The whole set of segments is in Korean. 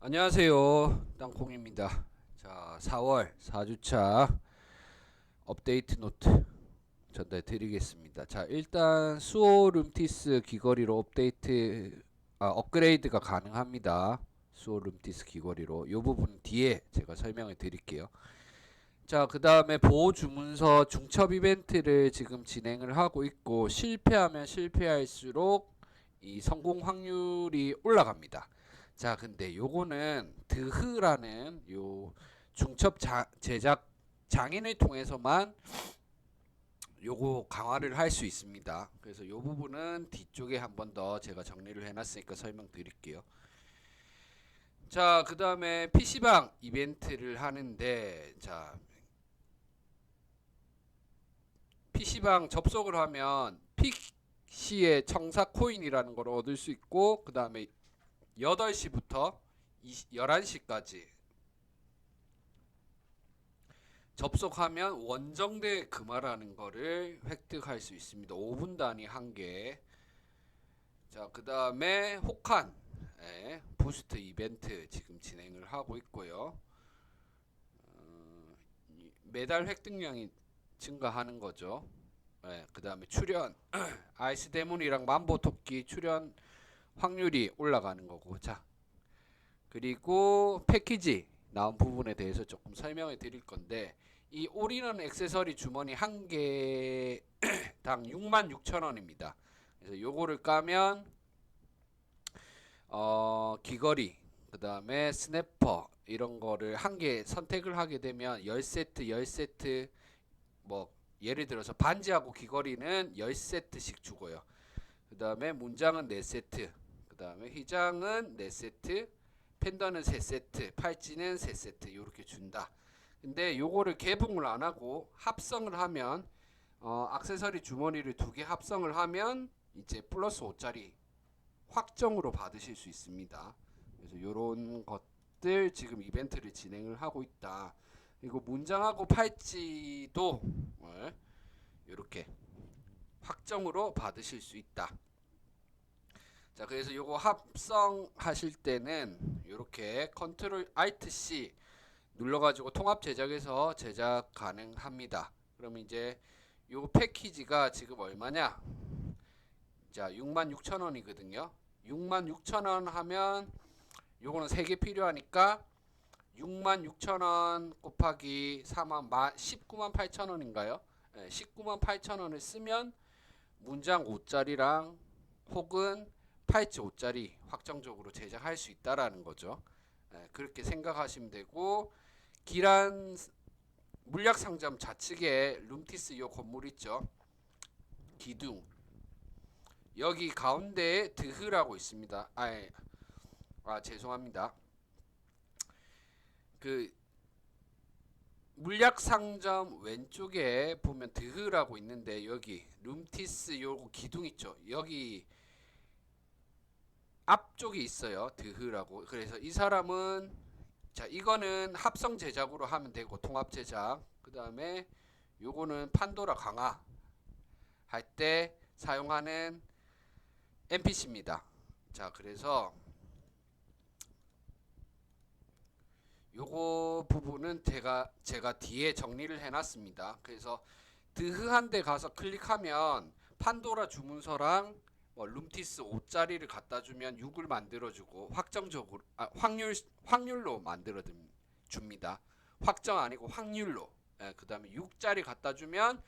안녕하세요. 땅콩입니다. 자, 4월 4주차 업데이트 노트 전달 드리겠습니다. 자, 일단 수호 룸티스 귀걸이로 업그레이드가 가능합니다. 수호 룸티스 귀걸이로. 이 부분 뒤에 제가 설명을 드릴게요. 자, 그 다음에 보호 주문서 중첩 이벤트를 지금 진행을 하고 있고, 실패하면 실패할수록 이 성공 확률이 올라갑니다. 자, 근데 요거는 드흐라는 요 제작 장인을 통해서만 요거 강화를 할 수 있습니다. 그래서 요 부분은 뒤쪽에 한 번 더 제가 정리를 해놨으니까 설명드릴게요. 자, 그 다음에 PC방 이벤트를 하는데, 자, PC방 접속을 하면 픽시의 청사 코인이라는 걸 얻을 수 있고, 그 다음에 8시부터 11시까지 접속하면 원정대 금화라는 거를 획득할 수 있습니다. 5분 단위 한 개. 자, 그 다음에 혹한 부스트 이벤트 지금 진행을 하고 있고요. 매달 획득량이 증가하는 거죠. 그 다음에 출연 아이스 데몬이랑 만보 토끼 출연 확률이 올라가는 거고. 자, 그리고 패키지 나온 부분에 대해서 조금 설명을 드릴 건데, 이 올인원 액세서리 주머니 한 개당 66,000원입니다. 그래서 요거를 까면 귀걸이, 그 다음에 스냅퍼 이런 거를 한 개 선택을 하게 되면 10세트 10세트, 뭐 예를 들어서 반지하고 귀걸이는 10세트씩 주고요. 그 다음에 문장은 4세트, 그 다음에 휘장은 4세트, 펜더는 3세트, 팔찌는 3세트 이렇게 준다. 근데 요거를 개봉을 안 하고 합성을 하면, 액세서리 주머니를 2개 합성을 하면 이제 플러스 5짜리 확정으로 받으실 수 있습니다. 그래서 요런 것들 지금 이벤트를 진행을 하고 있다. 그리고 문장하고 팔찌도 이렇게 확정으로 받으실 수 있다. 자, 그래서 요거 합성하실 때는 이렇게 컨트롤 알트 C 눌러가지고 통합 제작해서 제작 가능합니다. 그러면 이제 요 패키지가 지금 얼마냐? 자, 66,000원이거든요. 66,000원 하면 요거는 3개 필요하니까 66,000원 곱하기 19만 8천원인가요? 19만 8천원을 쓰면 문장 5짜리랑 혹은 팔찌 5짜리 확정적으로 제작할 수 있다라는 거죠. 그렇게 생각하시면 되고, 기란 물약상점 좌측에 룸티스 요 건물 있죠. 기둥 여기 가운데에 드흐라고 있습니다. 죄송합니다. 그 물약상점 왼쪽에 보면 드흐라고 있는데, 여기 룸티스 요거 기둥 있죠. 여기 앞쪽에 있어요. 드흐라고. 그래서 이 사람은, 자, 이거는 합성 제작으로 하면 되고 통합 제작. 그 다음에 요거는 판도라 강화 할 때 사용하는 NPC입니다. 자, 그래서 요거 부분은 제가 뒤에 정리를 해놨습니다. 그래서 드흐한 데 가서 클릭하면 판도라 주문서랑 룸티스 5짜리를 갖다 주면 6을 만들어주고 확정적으로 확률로 만들어 줍니다. 확정 아니고 확률로. 그 다음에 6짜리 갖다 주면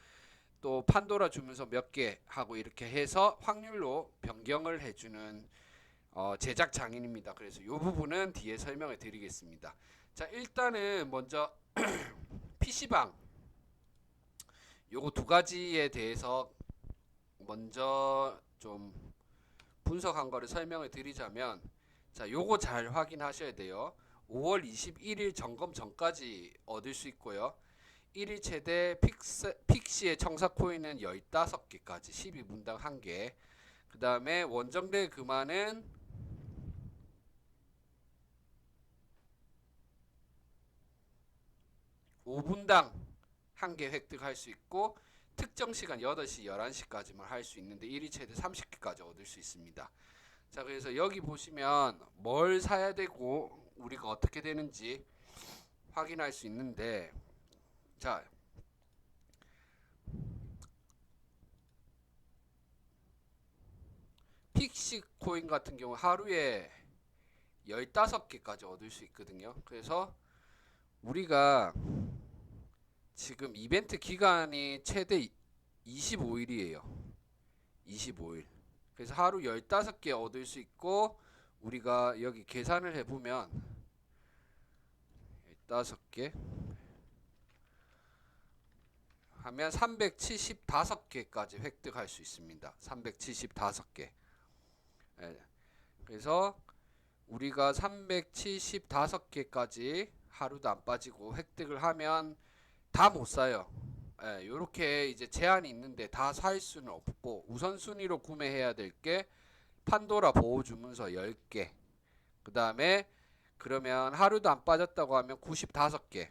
또 판도라 주문서 몇 개 하고 이렇게 해서 확률로 변경을 해주는 제작 장인입니다. 그래서 이 부분은 뒤에 설명을 드리겠습니다. 자, 일단은 먼저 PC방 요거 두 가지에 대해서 먼저 좀 분석한 거를 설명을 드리자면, 자, 요거 잘 확인하셔야 돼요. 5월 21일 점검 전까지 얻을 수 있고요. 1일 최대 픽시의 청사 코인은 15개까지 12분당 1개. 그 다음에 원정대 금화는 5분당 1개 획득할 수 있고, 특정 시간 8시, 11시까지만 할 수 있는데 1일 최대 30개까지 얻을 수 있습니다. 자, 그래서 여기 보시면 뭘 사야 되고 우리가 어떻게 되는지 확인할 수 있는데, 자, 픽시 코인 같은 경우 하루에 15개까지 얻을 수 있거든요. 그래서 우리가 지금 이벤트 기간이 최대 25일이에요. 25일. 그래서 하루 15개 얻을 수 있고, 우리가 여기 계산을 해보면 15개 하면 375개까지 획득할 수 있습니다. 375개. 그래서 우리가 375개까지 하루도 안 빠지고 획득을 하면 다 못 사요. 요렇게 이제 제한이 있는데 다 살 수는 없고, 우선순위로 구매해야 될 게 판도라 보호주문서 10개. 그 다음에 그러면 하루도 안 빠졌다고 하면 95개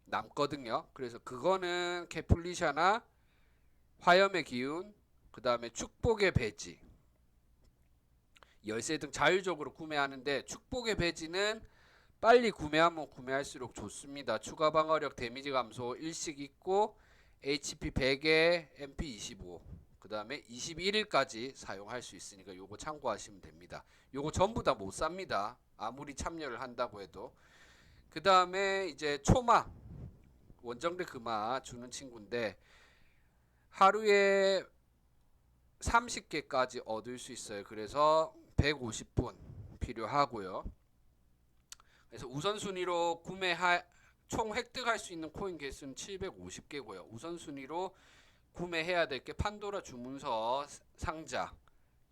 남거든요. 그래서 그거는 캐플리샤나 화염의 기운, 그 다음에 축복의 배지, 열쇠 등 자율적으로 구매하는데, 축복의 배지는 빨리 구매하면 구매할수록 좋습니다. 추가 방어력, 데미지 감소 일식 있고, HP 100에 MP 25, 그 다음에 21일까지 사용할 수 있으니까 요거 참고하시면 됩니다. 요거 전부 다 못 삽니다. 아무리 참여를 한다고 해도. 그 다음에 이제 초마, 원정대 금화 주는 친구인데, 하루에 30개까지 얻을 수 있어요. 그래서 150분 필요하고요. 그래서 우선순위로 총 획득할 수 있는 코인 개수는 750개고요. 우선순위로 구매해야 될 게 판도라 주문서 상자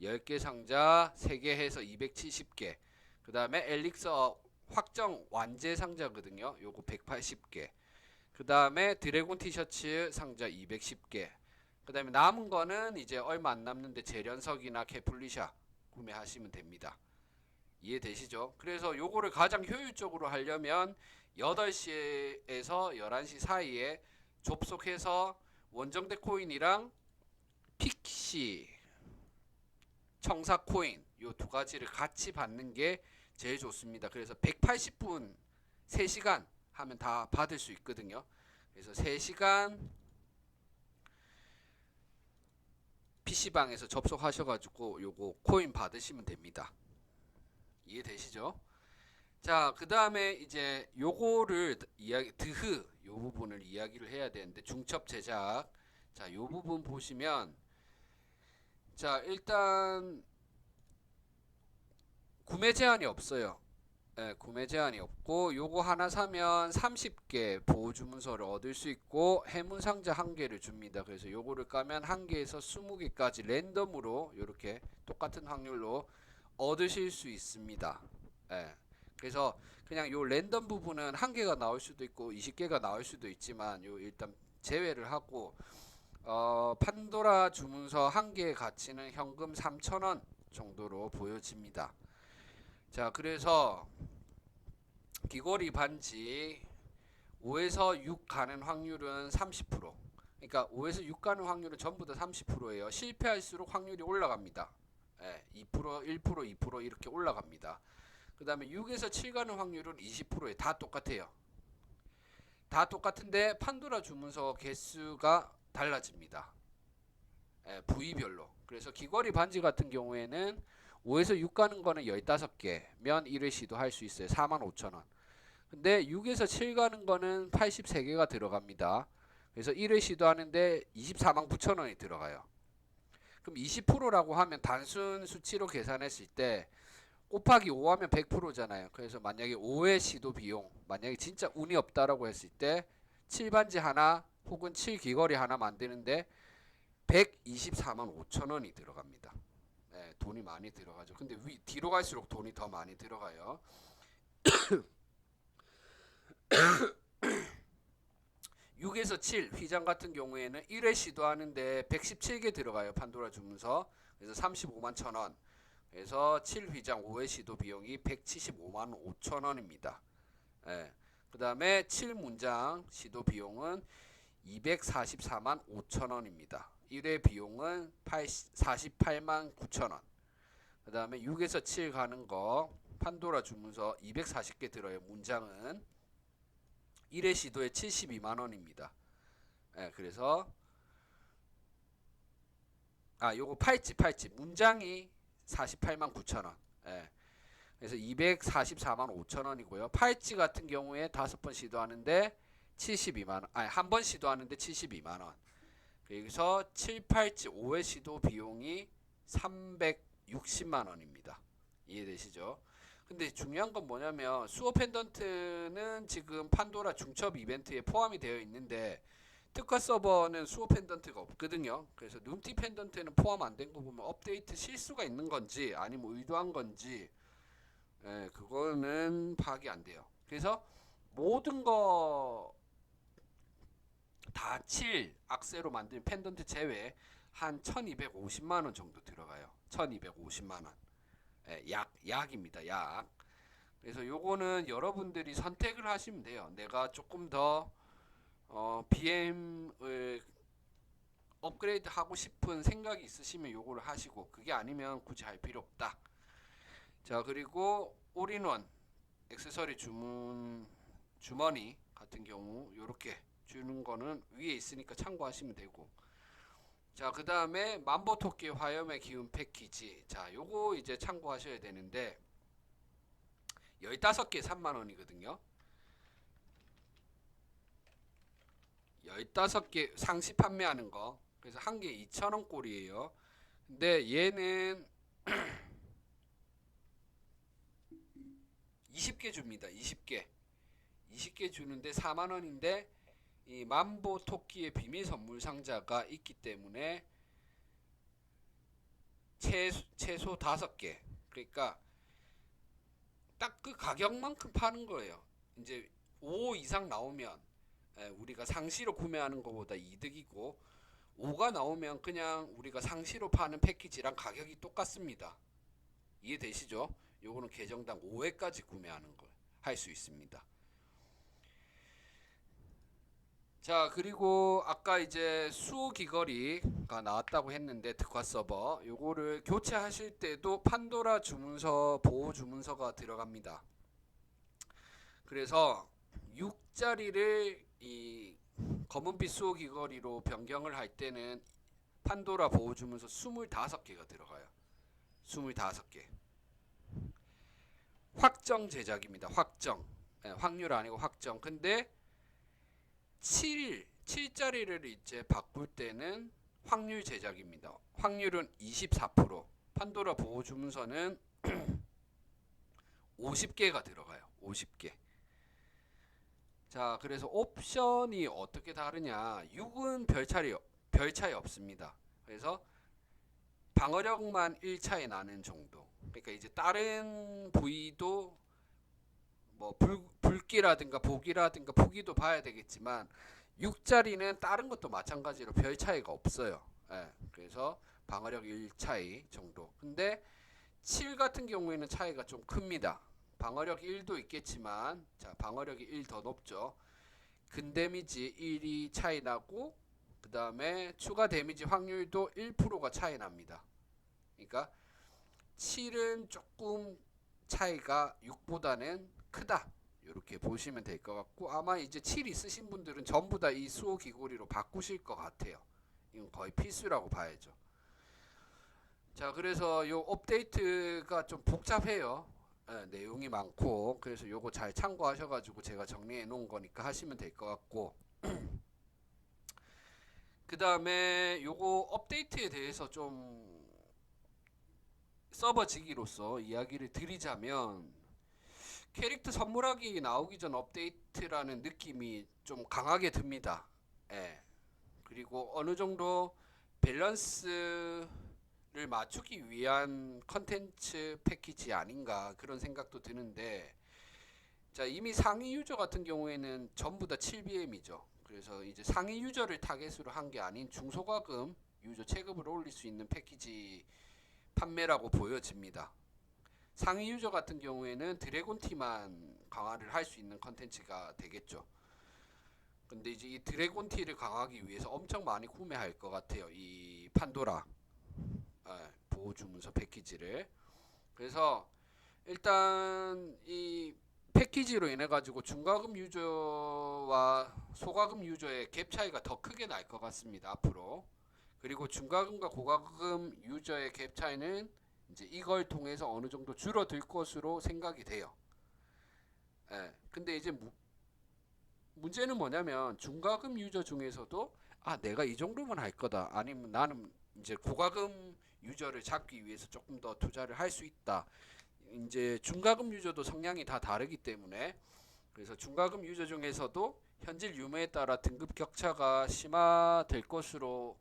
10개 상자 3개 해서 270개. 그 다음에 엘릭서 확정 완제 상자거든요. 요거 180개. 그 다음에 드래곤 티셔츠 상자 210개. 그 다음에 남은 거는 이제 얼마 안 남는데 재련석이나 캐플리샤 구매하시면 됩니다. 이해되시죠? 그래서 요거를 가장 효율적으로 하려면 8시에서 11시 사이에 접속해서 원정대 코인이랑 픽시 청사 코인 요 두 가지를 같이 받는 게 제일 좋습니다. 그래서 180분 3시간 하면 다 받을 수 있거든요. 그래서 3시간 PC방에서 접속하셔가지고 요거 코인 받으시면 됩니다. 이해되시죠? 자, 그 다음에 이제 요거를 드흐 요 부분을 이야기를 해야 되는데, 중첩 제작. 자, 요 부분 보시면, 자, 일단 구매 제한이 없어요. 구매 제한이 없고, 요거 하나 사면 30개 보호주문서를 얻을 수 있고, 해문 상자 1개를 줍니다. 그래서 요거를 까면 1개에서 20개까지 랜덤으로 요렇게 똑같은 확률로 얻으실 수 있습니다. 그래서 그냥 요 랜덤 부분은 1개가 나올 수도 있고 20개가 나올 수도 있지만, 요 일단 제외를 하고, 판도라 주문서 1개의 가치는 현금 3,000원 정도로 보여집니다. 자, 그래서 귀걸이 반지 5에서 6 가는 확률은 30%. 그러니까 5에서 6 가는 확률은 전부 다 30%예요. 실패할수록 확률이 올라갑니다. 2%, 1%, 2% 이렇게 올라갑니다. 그 다음에 6에서 7 가는 확률은 20%에 다 똑같아요. 다 똑같은데 판도라 주문서 개수가 달라집니다. 부위별로. 그래서 귀걸이 반지 같은 경우에는 5에서 6 가는 거는 15개면 1회 시도할 수 있어요. 45,000원. 근데 6에서 7 가는 거는 83개가 들어갑니다. 그래서 1회 시도하는데 249,000원이 들어가요. 그럼 20%라고 하면 단순 수치로 계산했을 때 곱하기 5 하면 100%잖아요. 그래서 만약에 5회 시도 비용, 만약에 진짜 운이 없다라고 했을 때 7반지 하나 혹은 7귀걸이 하나 만드는데 124만 5천원이 들어갑니다. 돈이 많이 들어가죠. 근데 뒤로 갈수록 돈이 더 많이 들어가요. 6에서 7 휘장 같은 경우에는 1회 시도하는데 117개 들어가요. 판도라 주문서. 그래서 35만 1천원. 그래서 7휘장 5회 시도 비용이 175만 5천원입니다. 그 다음에 7문장 시도 비용은 244만 5천원입니다. 1회 비용은 48만 9천원. 그 다음에 6에서 7 가는 거 판도라 주문서 240개 들어요. 문장은 1회 시도에 72만원입니다. 예, 그래서 요거 팔찌 문장이 48만 9천원. 예, 그래서 244만 5천원이고요. 팔찌 같은 경우에 5번 시도하는데 72만원, 한 번 시도하는데 72만원. 여기서 7, 8지 5회 시도 비용이 360만원입니다. 이해되시죠? 근데 중요한 건 뭐냐면 수어 펜던트는 지금 판도라 중첩 이벤트에 포함이 되어 있는데 특화 서버는 수어 펜던트가 없거든요. 그래서 룸티 펜던트는 포함 안 된 거 보면 업데이트 실수가 있는 건지 아니면 의도한 건지 그거는 파악이 안 돼요. 그래서 모든 거 다 7 악세로 만든 펜던트 제외 한 1250만원 정도 들어가요. 1250만원. 약입니다. 약. 그래서 요거는 여러분들이 선택을 하시면 돼요. 내가 조금 더 BM을 업그레이드 하고 싶은 생각이 있으시면 요거를 하시고, 그게 아니면 굳이 할 필요 없다. 자, 그리고 올인원 액세서리 주머니 같은 경우 요렇게 주는 거는 위에 있으니까 참고하시면 되고, 자, 그 다음에 만보토끼 화염의 기운 패키지, 자 요거 이제 참고하셔야 되는데 15개 3만원이거든요 15개 상시 판매하는 거. 그래서 한 개 2,000원 꼴이에요. 근데 얘는 20개 줍니다. 20개 주는데 4만원인데 이 만보 토끼의 비밀 선물 상자가 있기 때문에 최소 5개. 그러니까 딱 그 가격만큼 파는 거예요. 이제 5 이상 나오면 우리가 상시로 구매하는 것보다 이득이고, 5가 나오면 그냥 우리가 상시로 파는 패키지랑 가격이 똑같습니다. 이해되시죠? 요거는 계정당 5회까지 구매하는 걸 할 수 있습니다. 자, 그리고 아까 이제 수호 귀걸이가 나왔다고 했는데 특화 서버 요거를 교체하실 때도 판도라 주문서 보호 주문서가 들어갑니다. 그래서 6짜리를 이 검은빛 수호 귀걸이로 변경을 할 때는 판도라 보호 주문서 25개가 들어가요. 25개. 확정 제작입니다. 확정. 확률 아니고 확정. 근데 7짜리를 이제 바꿀 때는 확률 제작입니다. 확률은 24%. 판도라 보호 주문서는 50개가 들어가요. 50개. 자, 그래서 옵션이 어떻게 다르냐? 6은 별 차이 없습니다. 그래서 방어력만 1차이 나는 정도. 그러니까 이제 다른 부위도 뭐 불기라든가 보기라든가 포기도 봐야 되겠지만 6짜리는 다른 것도 마찬가지로 별 차이가 없어요. 그래서 방어력 1차이 정도. 근데 7 같은 경우에는 차이가 좀 큽니다. 방어력 1도 있겠지만, 자, 방어력이 1 더 높죠. 근 데미지 1이 차이 나고, 그 다음에 추가 데미지 확률도 1%가 차이 납니다. 그러니까 7은 조금 차이가 6보다는 크다. 이렇게 보시면 될 것 같고, 아마 이제 7 있으신 분들은 전부 다 이 수호 귀걸이로 바꾸실 것 같아요. 이건 거의 필수라고 봐야죠. 자, 그래서 요 업데이트가 좀 복잡해요. 내용이 많고, 그래서 요거 잘 참고하셔가지고 제가 정리해 놓은 거니까 하시면 될 것 같고, 그 다음에 요거 업데이트에 대해서 좀 서버지기로서 이야기를 드리자면, 캐릭터 선물하기 나오기 전 업데이트라는 느낌이 좀 강하게 듭니다. 그리고 어느 정도 밸런스를 맞추기 위한 컨텐츠 패키지 아닌가 그런 생각도 드는데, 자, 이미 상위 유저 같은 경우에는 전부 다 7BM이죠. 그래서 이제 상위 유저를 타겟으로 한 게 아닌 중소과금 유저 체급을 올릴 수 있는 패키지 판매라고 보여집니다. 상위 유저 같은 경우에는 드래곤티만 강화를 할 수 있는 컨텐츠가 되겠죠. 근데 이제 이 드래곤티를 강화하기 위해서 엄청 많이 구매할 것 같아요. 이 판도라 보호 주문서 패키지를. 그래서 일단 이 패키지로 인해 가지고 중과금 유저와 소과금 유저의 갭 차이가 더 크게 날 것 같습니다. 앞으로. 그리고 중과금과 고과금 유저의 갭 차이는 이제 이걸 통해서 어느 정도 줄어들 것으로 생각이 돼요. 예. 근데 이제 문제는 뭐냐면 중과금 유저 중에서도 내가 이 정도만 할 거다. 아니면 나는 이제 고과금 유저를 잡기 위해서 조금 더 투자를 할 수 있다. 이제 중과금 유저도 성향이 다 다르기 때문에 그래서 중과금 유저 중에서도 현질 유무에 따라 등급 격차가 심화될 것으로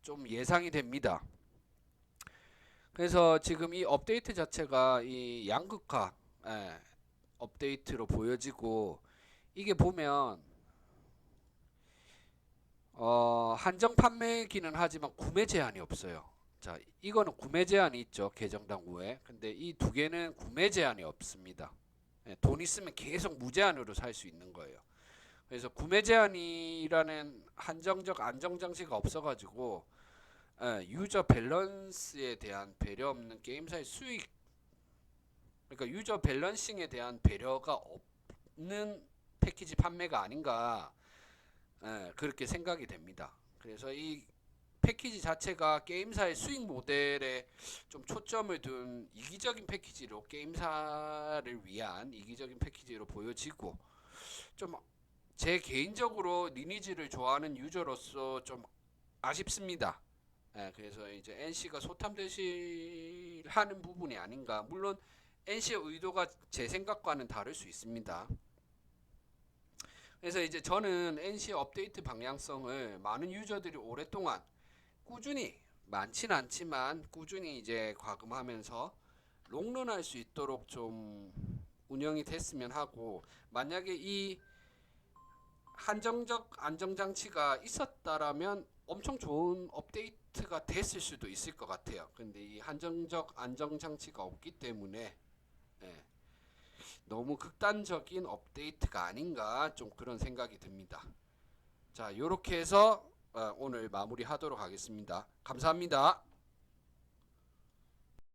좀 예상이 됩니다. 그래서 지금 이 업데이트 자체가 이 양극화 업데이트로 보여지고 이게 보면 한정 판매기는 하지만 구매 제한이 없어요. 자, 이거는 구매 제한이 있죠. 계정당 후에. 근데 이 두 개는 구매 제한이 없습니다. 돈 있으면 계속 무제한으로 살 수 있는 거예요. 그래서 구매 제한이라는 한정적 안정 장치가 없어가지고 유저 밸런스에 대한 배려 없는 게임사의 수익, 그러니까 유저 밸런싱에 대한 배려가 없는 패키지 판매가 아닌가 그렇게 생각이 됩니다. 그래서 이 패키지 자체가 게임사의 수익 모델에 좀 초점을 둔 이기적인 패키지로 게임사를 위한 이기적인 패키지로 보여지고 좀 제 개인적으로 리니지를 좋아하는 유저로서 좀 아쉽습니다. 그래서 이제 NC가 소탐대실하는 부분이 아닌가. 물론 NC의 의도가 제 생각과는 다를 수 있습니다. 그래서 이제 저는 NC 업데이트 방향성을 많은 유저들이 오랫동안 꾸준히 많진 않지만 꾸준히 이제 과금하면서 롱런할 수 있도록 좀 운영이 됐으면 하고 만약에 이 한정적 안정장치가 있었다라면 엄청 좋은 업데이트가 됐을 수도 있을 것 같아요. 근데 이 한정적 안정장치가 없기 때문에 예, 너무 극단적인 업데이트가 아닌가 좀 그런 생각이 듭니다. 자, 요렇게 해서 오늘 마무리하도록 하겠습니다. 감사합니다.